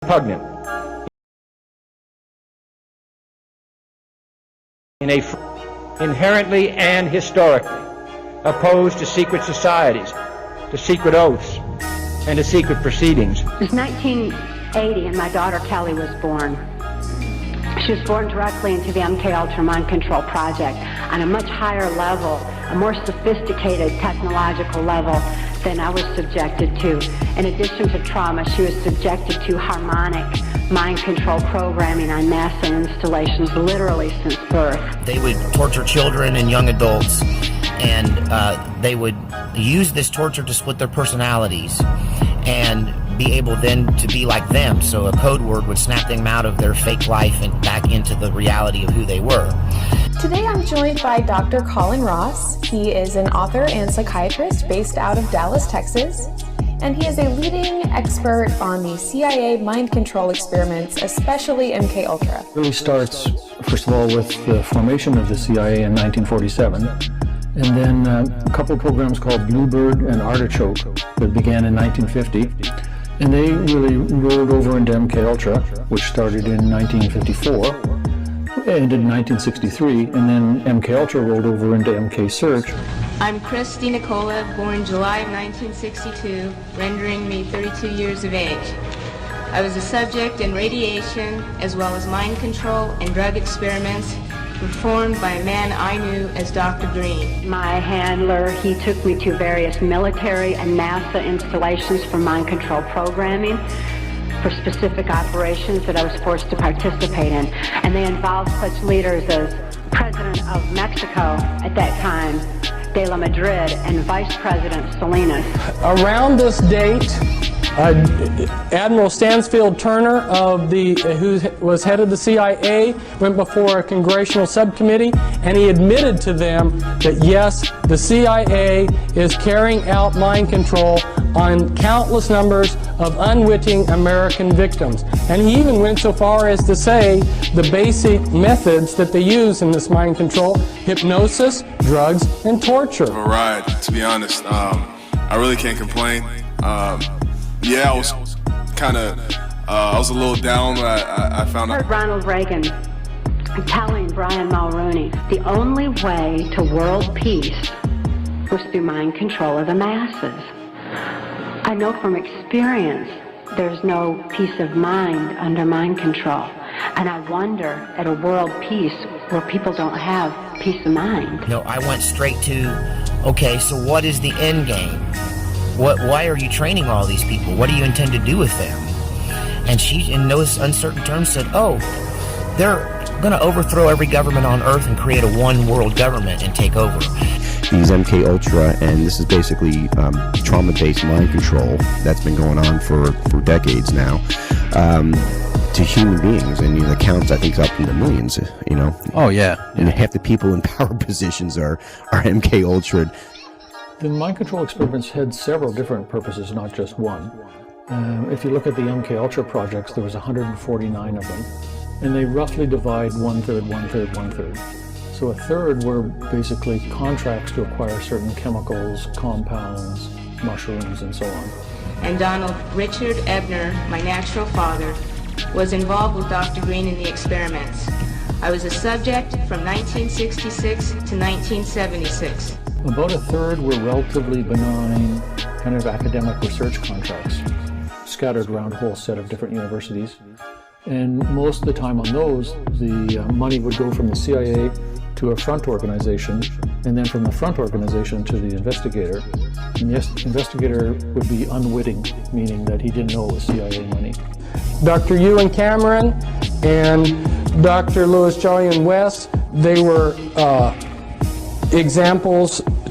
repugnant inherently and historically opposed to secret societies, to secret oaths, and to secret proceedings. It was 1980 and my daughter Kelly was born. She was born directly into the MKUltra Mind Control Project on a much higher level, a more sophisticated technological level than I was subjected to. In addition to trauma, she was subjected to harmonic mind control programming on NASA installations literally since birth. They would torture children and young adults, and they would use this torture to split their personalities and be able then to be like them. So a code word would snap them out of their fake life and back into the reality of who they were. Today I'm joined by Dr. Colin Ross. He is an author and psychiatrist based out of Dallas, Texas, and he is a leading expert on the CIA mind control experiments, especially MKUltra. It really starts, first of all, with the formation of the CIA in 1947, and then a couple programs called Bluebird and Artichoke that began in 1950. And they really rolled over into MKUltra, which started in 1954, ended in 1963, and then MKUltra rolled over into MK Search. I'm Christy Nicola, born July of 1962, rendering me 32 years of age. I was a subject in radiation as well as mind control and drug experiments performed by a man I knew as Dr. Green. My handler, he took me to various military and NASA installations for mind control programming for specific operations that I was forced to participate in. And they involved such leaders as President of Mexico at that time, De La Madrid, and Vice President Salinas. Around this date, Admiral Stansfield Turner, who was head of the CIA, went before a congressional subcommittee, and he admitted to them that yes, the CIA is carrying out mind control on countless numbers of unwitting American victims. And he even went so far as to say the basic methods that they use in this mind control: hypnosis, drugs, and torture. All right, to be honest, I really can't complain. Yeah, I was I was a little down when I found out. I heard Ronald Reagan telling Brian Mulroney, the only way to world peace was through mind control of the masses. I know from experience there's no peace of mind under mind control. And I wonder at a world peace where people don't have peace of mind. No, I went straight to, okay, so what is the end game? Why are you training all these people? What do you intend to do with them? And she, in those uncertain terms, said, oh, they're going to overthrow every government on Earth and create a one world government and take over. These MKUltra, and this is basically trauma-based mind control that's been going on for decades now, to human beings, and the counts I think up in the millions. Oh yeah, and half the people in power positions are MKUltra. The mind control experiments had several different purposes, not just one. If you look at the MKUltra projects, there was 149 of them, and they roughly divide one-third, one-third, one-third. So a third were basically contracts to acquire certain chemicals, compounds, mushrooms, and so on. And Donald Richard Ebner, my natural father, was involved with Dr. Green in the experiments. I was a subject from 1966 to 1976. About a third were relatively benign kind of academic research contracts scattered around a whole set of different universities. And most of the time on those, the money would go from the CIA to a front organization, and then from the front organization to the investigator. And the investigator would be unwitting, meaning that he didn't know it was CIA money. Dr. Ewan Cameron and Dr. Louis Jolyon West, they were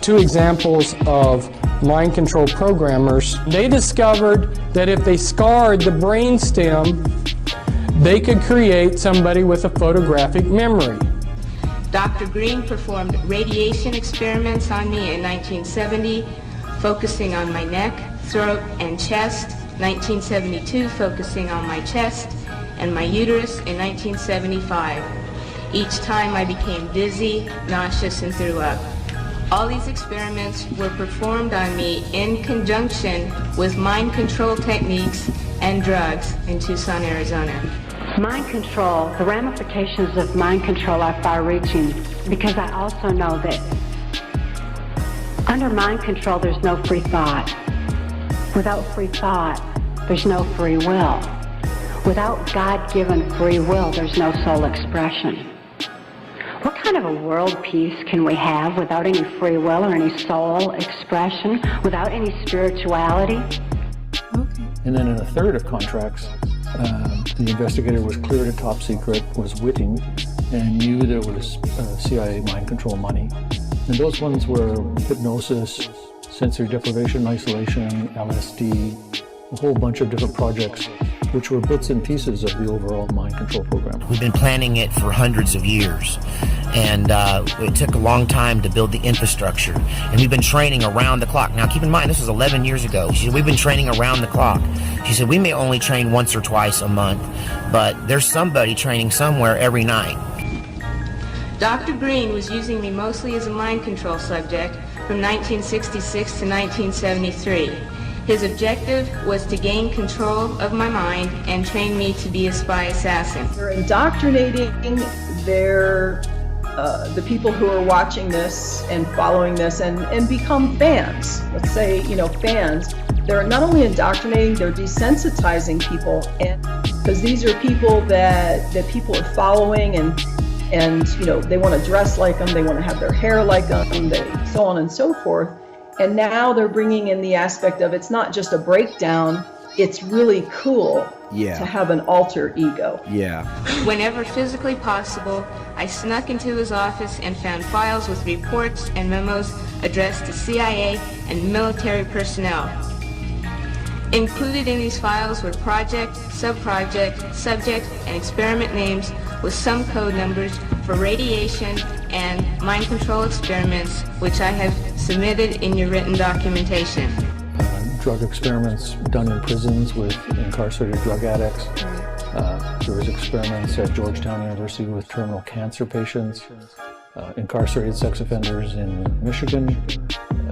two examples of mind control programmers. They discovered that if they scarred the brainstem, they could create somebody with a photographic memory. Dr. Green performed radiation experiments on me in 1970, focusing on my neck, throat, and chest, 1972 focusing on my chest and my uterus in 1975. Each time I became dizzy, nauseous, and threw up. All these experiments were performed on me in conjunction with mind control techniques and drugs in Tucson, Arizona. Mind control, the ramifications of mind control are far-reaching because I also know that under mind control there's no free thought. Without free thought, there's no free will. Without God-given free will, there's no soul expression. What kind of a world peace can we have without any free will or any soul expression, without any spirituality? And then in a third of contracts, the investigator was cleared a top secret, was witting, and knew there was CIA mind control money. And those ones were hypnosis, sensory deprivation, isolation, LSD, a whole bunch of different projects, which were bits and pieces of the overall mind control program. We've been planning it for hundreds of years, and it took a long time to build the infrastructure, and we've been training around the clock. Now keep in mind, this was 11 years ago. She said, we've been training around the clock. She said, we may only train once or twice a month, but there's somebody training somewhere every night. Dr. Green was using me mostly as a mind control subject from 1966 to 1973. His objective was to gain control of my mind and train me to be a spy assassin. They're indoctrinating the people who are watching this and following this and become fans. Let's say, fans. They're not only indoctrinating, they're desensitizing people, and because these are people that people are following and they want to dress like them, they want to have their hair like them, so on and so forth. And now they're bringing in the aspect of it's not just a breakdown, it's really cool to have an alter ego. Yeah. Whenever physically possible, I snuck into his office and found files with reports and memos addressed to CIA and military personnel. Included in these files were project, subproject, subject, and experiment names with some code numbers for radiation and mind control experiments, which I have submitted in your written documentation. Drug experiments done in prisons with incarcerated drug addicts. There was experiments at Georgetown University with terminal cancer patients, incarcerated sex offenders in Michigan,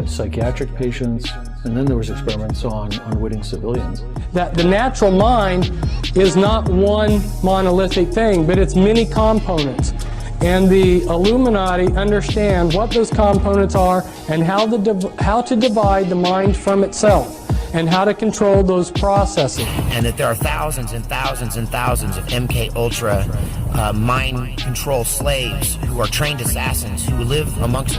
psychiatric patients, and then there was experiments on unwitting civilians. That the natural mind is not one monolithic thing, but it's many components. And the Illuminati understand what those components are and how to divide the mind from itself and how to control those processes. And that there are thousands and thousands and thousands of MK Ultra mind control slaves who are trained assassins who live amongst